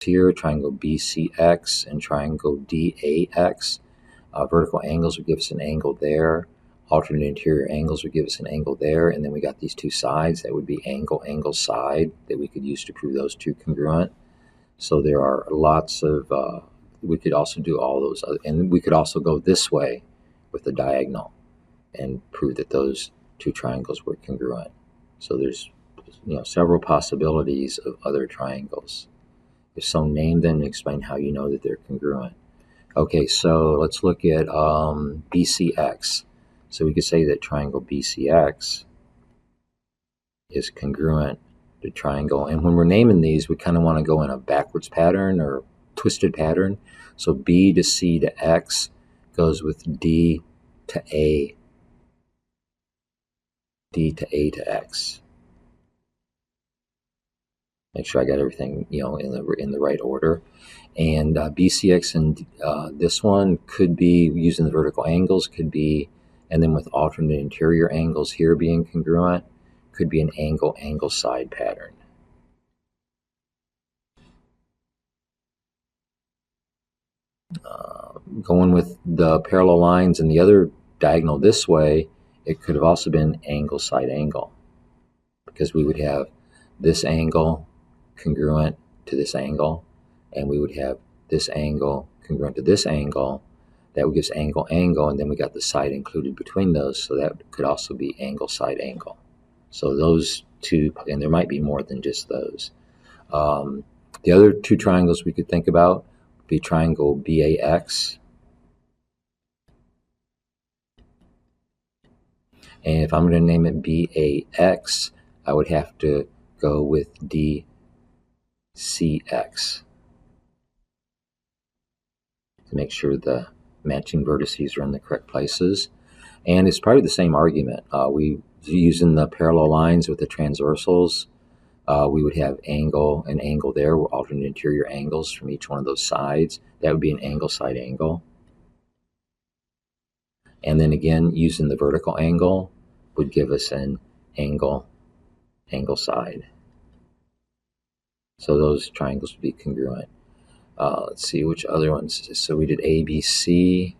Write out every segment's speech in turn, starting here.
here, triangle BCX and triangle DAX. Vertical angles would give us an angle there. Alternate interior angles would give us an angle there. And then we got these two sides. That would be angle, angle, side that we could use to prove those two congruent. So there are lots of, we could also do all those. And we could also go this way with the diagonal and prove that those two triangles were congruent. So there's several possibilities of other triangles. If so, name them and explain how you know that they're congruent. Okay, so let's look at BCX. So we could say that triangle BCX is congruent to triangle. And when we're naming these, we kind of want to go in a backwards pattern or twisted pattern. So B to C to X goes with D to A. D to A to X. Make sure I got everything, in the right order. And BCX and this one could be using the vertical angles, could be, and then with alternate interior angles here being congruent, could be an angle, angle, side pattern. Going with the parallel lines and the other diagonal this way, it could have also been angle, side, angle, because we would have this angle congruent to this angle, and we would have this angle congruent to this angle. That would give us angle, angle, and then we got the side included between those, so that could also be angle, side, angle. So those two, and there might be more than just those. The other two triangles we could think about would be triangle BAX. And if I'm going to name it BAX, I would have to go with DCX to make sure the matching vertices are in the correct places. And it's probably the same argument. We using the parallel lines with the transversals, we would have angle and angle there, where alternate interior angles from each one of those sides. That would be an angle, side, angle. And then again, using the vertical angle would give us an angle, angle, side. So those triangles would be congruent. Let's see which other ones. So we did ABC,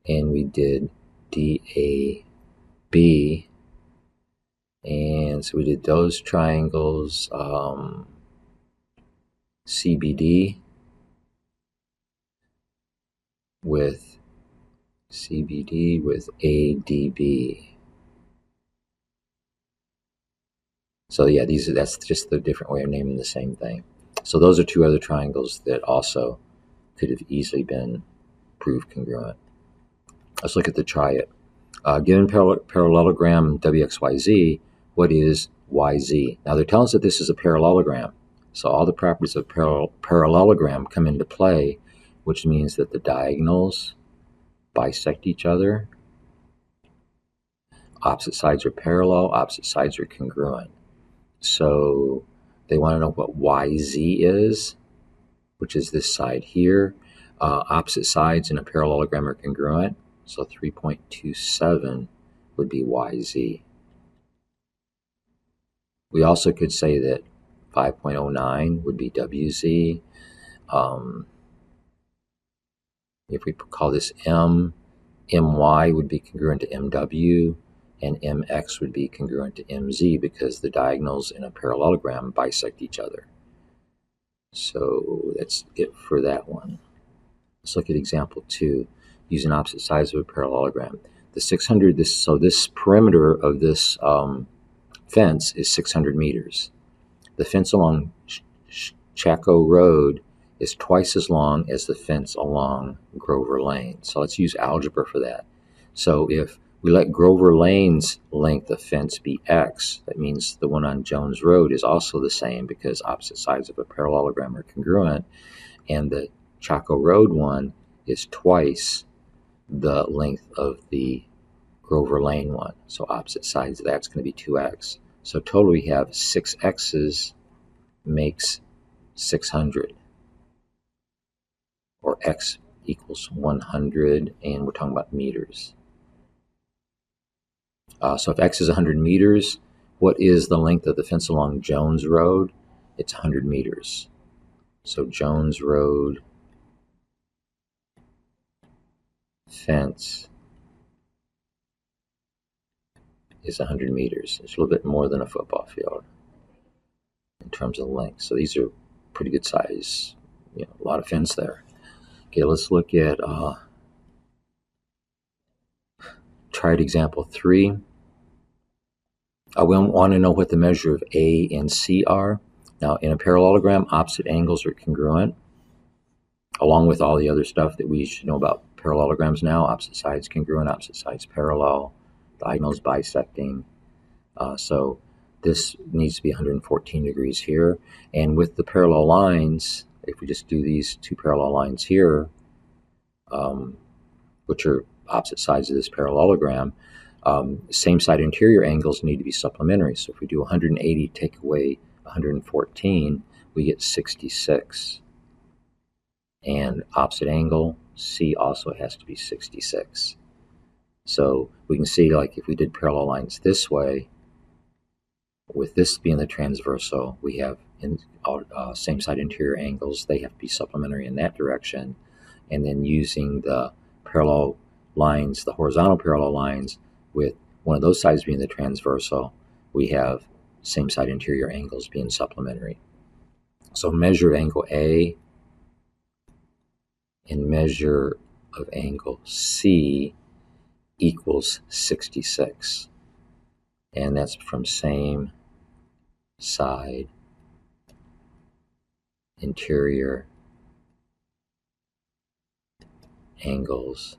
and we did DAB, and so we did those triangles. CBD with ADB. So yeah, that's just the different way of naming the same thing. So those are two other triangles that also could have easily been proved congruent. Let's look at the triad. Given parallelogram WXYZ, what is YZ? Now they're telling us that this is a parallelogram. So all the properties of parallelogram come into play, which means that the diagonals bisect each other. Opposite sides are parallel, opposite sides are congruent. So they want to know what YZ is, which is this side here. Opposite sides in a parallelogram are congruent, so 3.27 would be YZ. We also could say that 5.09 would be WZ. If we call this M, MY would be congruent to MW, and MX would be congruent to MZ because the diagonals in a parallelogram bisect each other. So that's it for that one. Let's look at example 2, using opposite sides of a parallelogram. The 600, this perimeter of this fence is 600 meters. The fence along Chaco Road is twice as long as the fence along Grover Lane. So let's use algebra for that. So if we let Grover Lane's length of fence be X, that means the one on Jones Road is also the same because opposite sides of a parallelogram are congruent, and the Chaco Road one is twice the length of the Grover Lane one. So opposite sides of that's going to be 2x. So total we have 6 x's makes 600, or x equals 100, and we're talking about meters. So if x is 100 meters, what is the length of the fence along Jones Road? It's 100 meters. So Jones Road fence is 100 meters. It's a little bit more than a football field in terms of length. So these are pretty good size, a lot of fence there. Okay, let's look at tried example 3. We want to know what the measure of A and C are. Now, in a parallelogram, opposite angles are congruent, along with all the other stuff that we should know about parallelograms now. Opposite sides congruent, opposite sides parallel, diagonals bisecting. So this needs to be 114 degrees here. And with the parallel lines, if we just do these two parallel lines here, which are opposite sides of this parallelogram, same side interior angles need to be supplementary. So if we do 180 take away 114, we get 66. And opposite angle, C also has to be 66. So we can see, like, if we did parallel lines this way, with this being the transversal, we have same side interior angles. They have to be supplementary in that direction. And then using the parallel lines, the horizontal parallel lines, with one of those sides being the transversal, we have same side interior angles being supplementary. So measure of angle A and measure of angle C equals 66. And that's from same side interior angles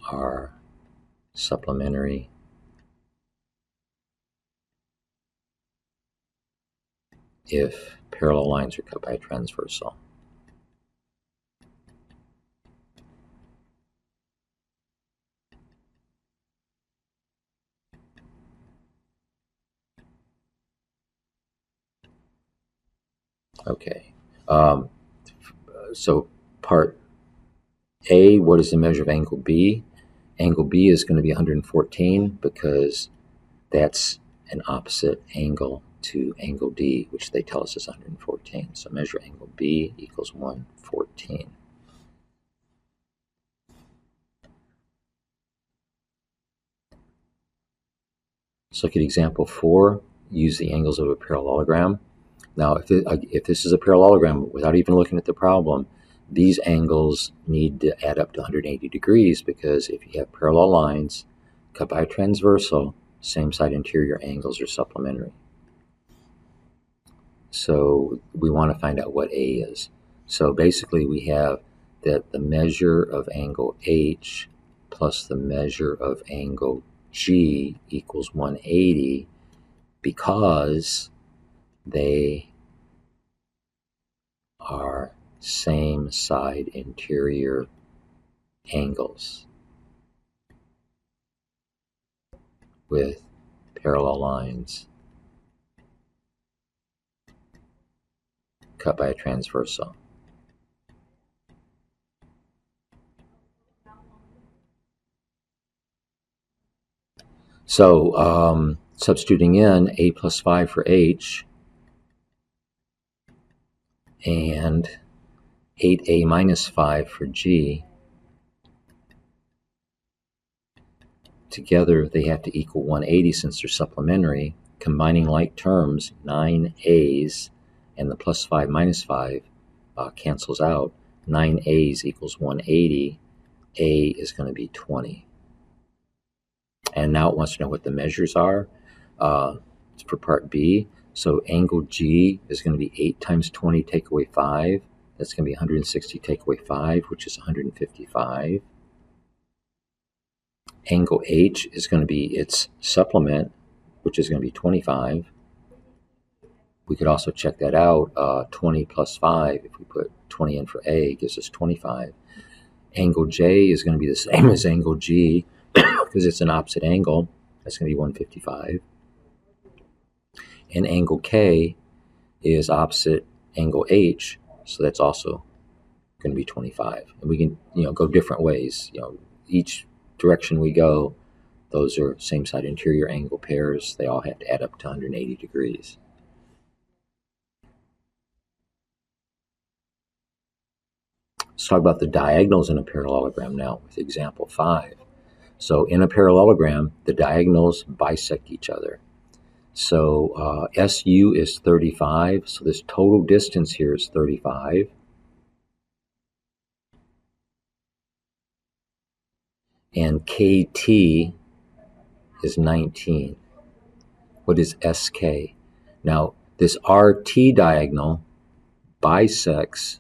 are supplementary if parallel lines are cut by a transversal. Okay, so part A, what is the measure of angle B? Angle B is going to be 114 because that's an opposite angle to angle D, which they tell us is 114. So measure angle B equals 114. Let's look at example 4. Use the angles of a parallelogram. Now, if this is a parallelogram, without even looking at the problem, these angles need to add up to 180 degrees, because if you have parallel lines cut by a transversal, same side interior angles are supplementary. So we want to find out what A is. So basically we have that the measure of angle H plus the measure of angle G equals 180 because they are same side interior angles with parallel lines cut by a transversal. So substituting in A plus 5 for H and 8A minus 5 for G, together they have to equal 180 since they're supplementary. Combining like terms, 9 A's and the plus 5 minus 5 cancels out. 9 A's equals 180. A is going to be 20. And now it wants to know what the measures are for part B. So angle G is going to be 8 times 20 take away 5. That's going to be 160 take away 5, which is 155. Angle H is going to be its supplement, which is going to be 25. We could also check that out. 20 plus 5, if we put 20 in for A, gives us 25. Angle J is going to be the same as angle G because it's an opposite angle. That's going to be 155. And angle K is opposite angle H, so that's also going to be 25. And we can, go different ways. Each direction we go, those are same side interior angle pairs. They all have to add up to 180 degrees. Let's talk about the diagonals in a parallelogram now with example 5. So in a parallelogram, the diagonals bisect each other. So SU is 35, so this total distance here is 35. And KT is 19. What is SK? Now, this RT diagonal bisects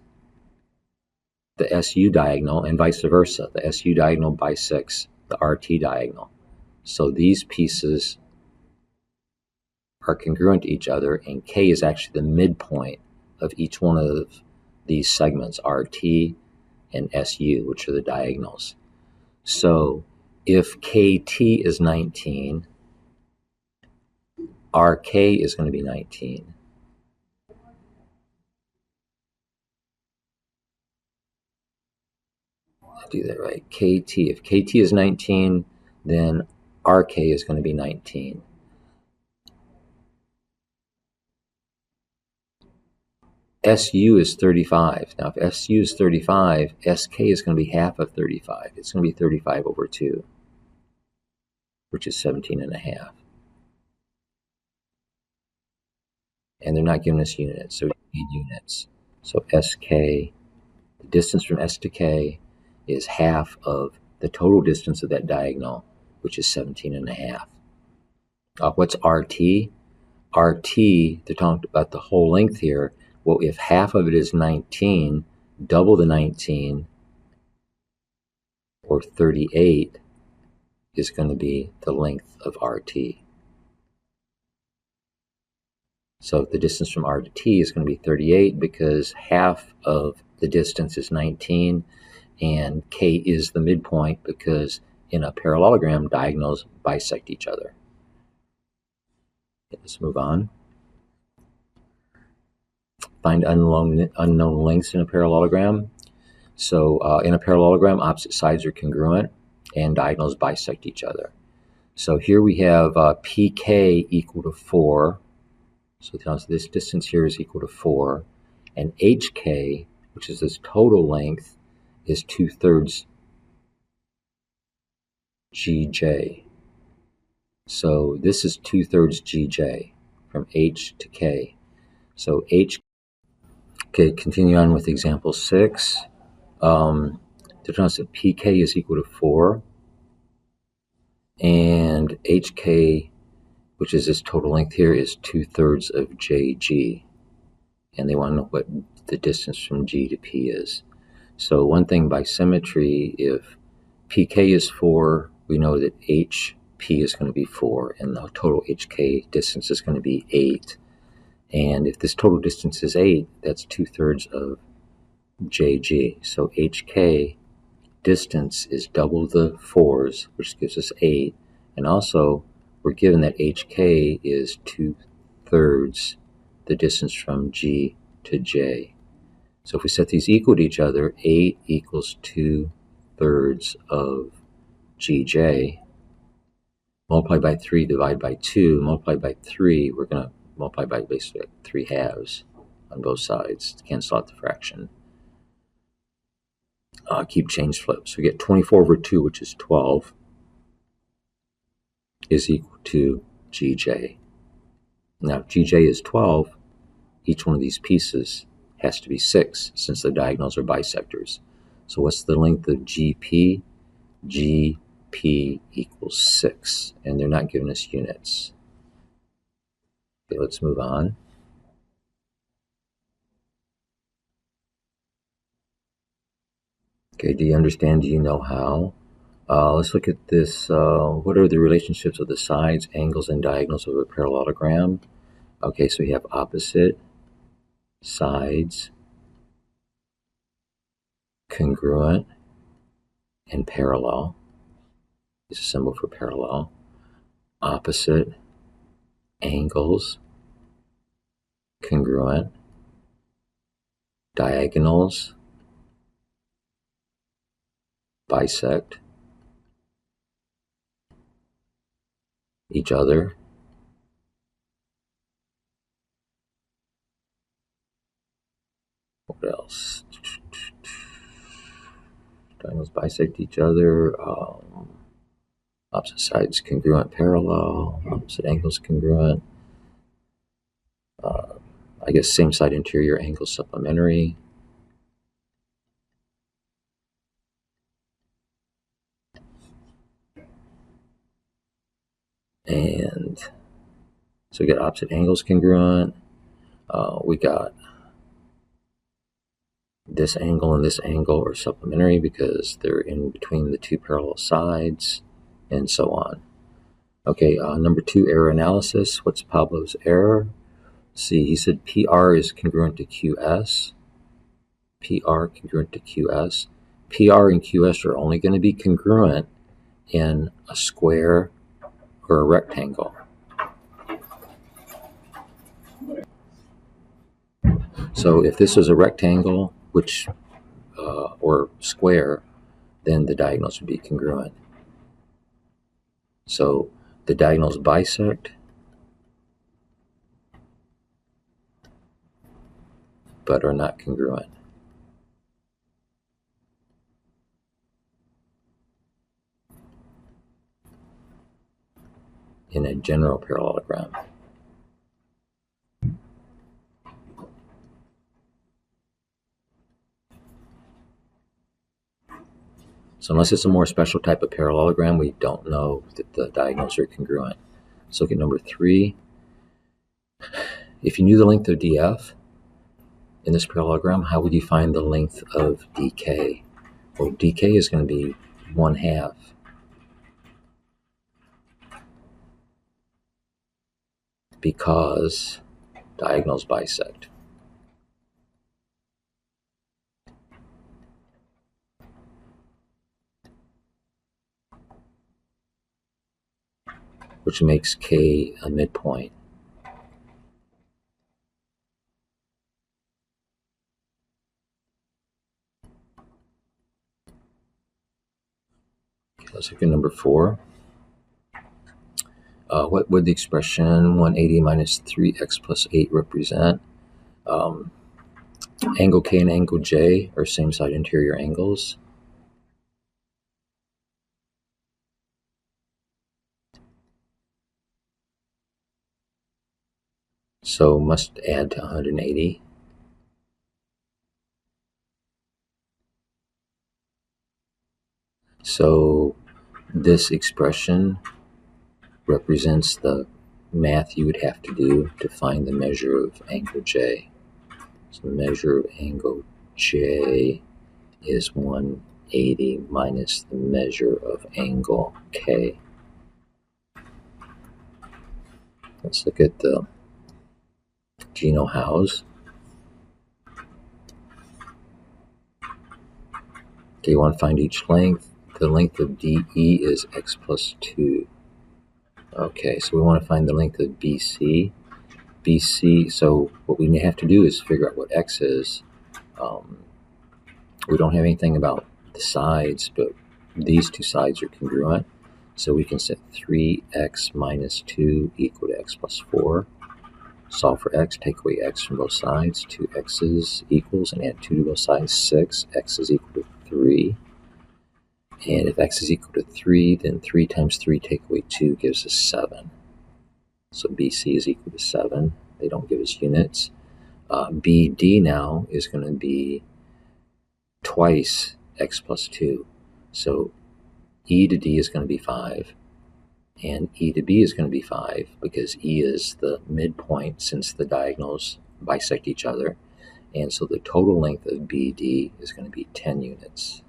the SU diagonal and vice versa. The SU diagonal bisects the RT diagonal. So these pieces are congruent to each other, and K is actually the midpoint of each one of these segments, RT and SU, which are the diagonals. So if KT is 19, RK is going to be 19. I'll do that right. KT. If KT is 19, then RK is going to be 19. SU is 35. Now, if SU is 35, SK is going to be half of 35. It's going to be 35 over 2, which is 17 and a half. And they're not giving us units, so we need units. So SK, the distance from S to K, is half of the total distance of that diagonal, which is 17 and a half. What's RT? RT, they're talking about the whole length here. Well, if half of it is 19, double the 19, or 38, is going to be the length of RT. So the distance from R to T is going to be 38 because half of the distance is 19, and K is the midpoint because in a parallelogram, diagonals bisect each other. Okay, let's move on. Find unknown lengths in a parallelogram. So in a parallelogram, opposite sides are congruent and diagonals bisect each other. So here we have PK equal to 4. So this distance here is equal to 4. And HK, which is this total length, is 2/3 GJ. So this is 2/3 GJ from H to K. So H, okay, continue on with example 6. That PK is equal to 4. And HK, which is this total length here, is 2/3 of JG. And they want to know what the distance from G to P is. So one thing by symmetry, if PK is 4, we know that HP is going to be 4, and the total HK distance is going to be 8. And if this total distance is 8, that's 2/3 of JG. So HK distance is double the 4's, which gives us 8. And also, we're given that HK is 2/3 the distance from G to J. So if we set these equal to each other, 8 equals 2/3 of GJ. Multiply by 3, divide by 2. Multiply by 3, we're going to multiply by basically 3 halves on both sides to cancel out the fraction. Keep change flips. We get 24 over 2, which is 12, is equal to GJ. Now, if GJ is 12, each one of these pieces has to be 6, since the diagonals are bisectors. So what's the length of GP? GP equals 6, and they're not giving us units. Okay, let's move on. Okay, do you understand? Do you know how? Let's look at this. What are the relationships of the sides, angles, and diagonals of a parallelogram? Okay, so we have opposite, sides, congruent, and parallel. It's a symbol for parallel. Opposite, angles, congruent, diagonals, bisect each other. What else? Diagonals bisect each other. Opposite sides congruent parallel. Opposite angles congruent. I guess same side interior angles supplementary. And so we got opposite angles congruent. We got this angle and this angle are supplementary because they're in between the two parallel sides, and so on. Okay, number 2, error analysis. What's Pablo's error? See, he said PR is congruent to QS. PR congruent to QS. PR and QS are only going to be congruent in a square or a rectangle. So if this was a rectangle, or square, then the diagonals would be congruent. So the diagonals bisect, but are not congruent. In a general parallelogram. So unless it's a more special type of parallelogram, we don't know that the diagonals are congruent. So look at number 3. If you knew the length of DF in this parallelogram, how would you find the length of DK? Well, DK is going to be 1/2. Because diagonals bisect. Which makes K a midpoint. Okay, let's look at number 4. What would the expression 180 minus 3x plus 8 represent? Angle K and angle J are same side interior angles. So must add to 180. So this expression represents the math you would have to do to find the measure of angle J. So the measure of angle J is 180 minus the measure of angle K. Let's look at the Gino House. Okay, you want to find each length. The length of DE is x plus 2. Okay, so we want to find the length of BC. BC, so what we have to do is figure out what x is. We don't have anything about the sides, but these two sides are congruent. So we can set 3x minus 2 equal to x plus 4. Solve for x, take away x from both sides. 2 x's equals, and add 2 to both sides, 6. X is equal to 3. And if x is equal to 3, then 3 times 3 take away 2 gives us 7. So BC is equal to 7. They don't give us units. BD now is going to be twice x plus 2. So E to D is going to be 5. And E to B is going to be 5 because E is the midpoint since the diagonals bisect each other. And so the total length of BD is going to be 10 units.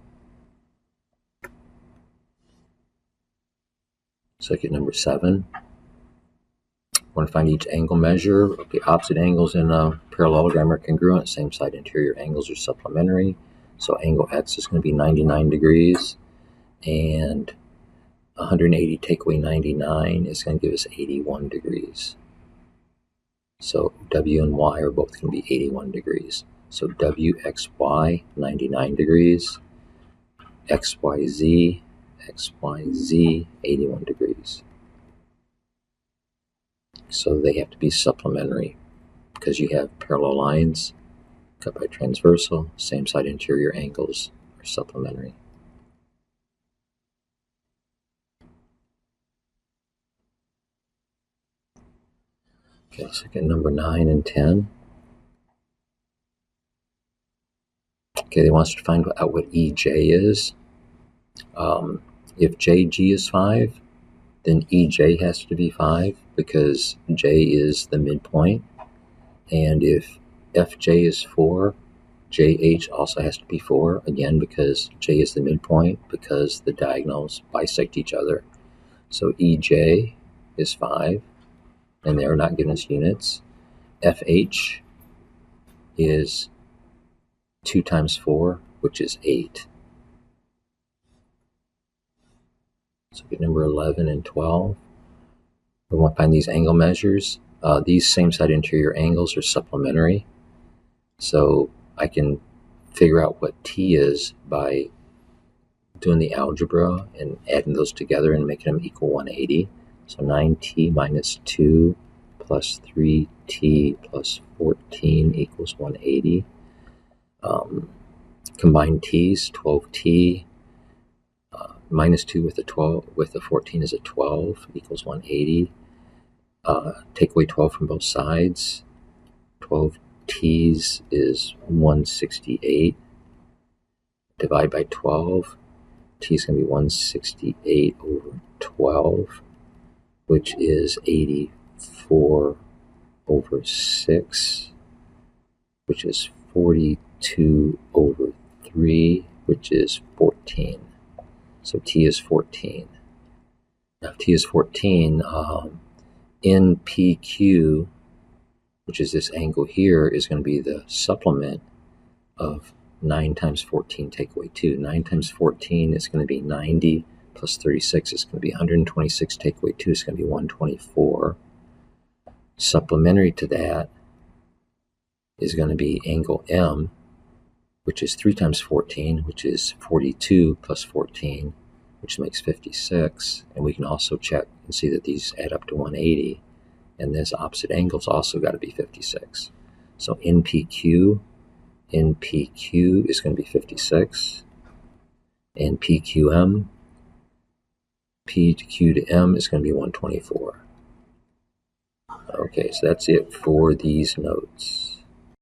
So look at number 7. Want to find each angle measure. Okay, opposite angles in a parallelogram are congruent. Same side interior angles are supplementary. So angle X is going to be 99 degrees. And 180 take away 99 is going to give us 81 degrees. So W and Y are both going to be 81 degrees. So WXY, 99 degrees. XYZ, 81 degrees. So they have to be supplementary because you have parallel lines cut by transversal, same side interior angles are supplementary. Okay, let's look at number 9 and 10. Okay, they want us to find out what EJ is. If JG is 5, then EJ has to be 5 because J is the midpoint. And if FJ is 4, JH also has to be 4, again, because J is the midpoint, because the diagonals bisect each other. So EJ is 5, and they're not giving us units. FH is 2 times 4, which is 8. So get number 11 and 12. We want to find these angle measures. These same side interior angles are supplementary. So I can figure out what T is by doing the algebra and adding those together and making them equal 180. So 9T minus 2 plus 3T plus 14 equals 180. Combine T's, 12T minus 2 with the 12 with the 14 is a 12 equals 180. Take away 12 from both sides. 12 T's is 168. Divide by 12. T is going to be 168 over 12, which is 84 over 6, which is 42 over 3, which is 14. So T is 14. Now, if T is 14, NPQ, which is this angle here, is going to be the supplement of 9 times 14 take away 2. 9 times 14 is going to be 90 plus 36 is going to be 126 take away 2 is going to be 124. Supplementary to that is going to be angle M, which is 3 times 14, which is 42 plus 14, which makes 56. And we can also check and see that these add up to 180. And this opposite angle's also got to be 56. So NPQ is going to be 56. And PQM, P to Q to M is going to be 124. Okay, so that's it for these notes.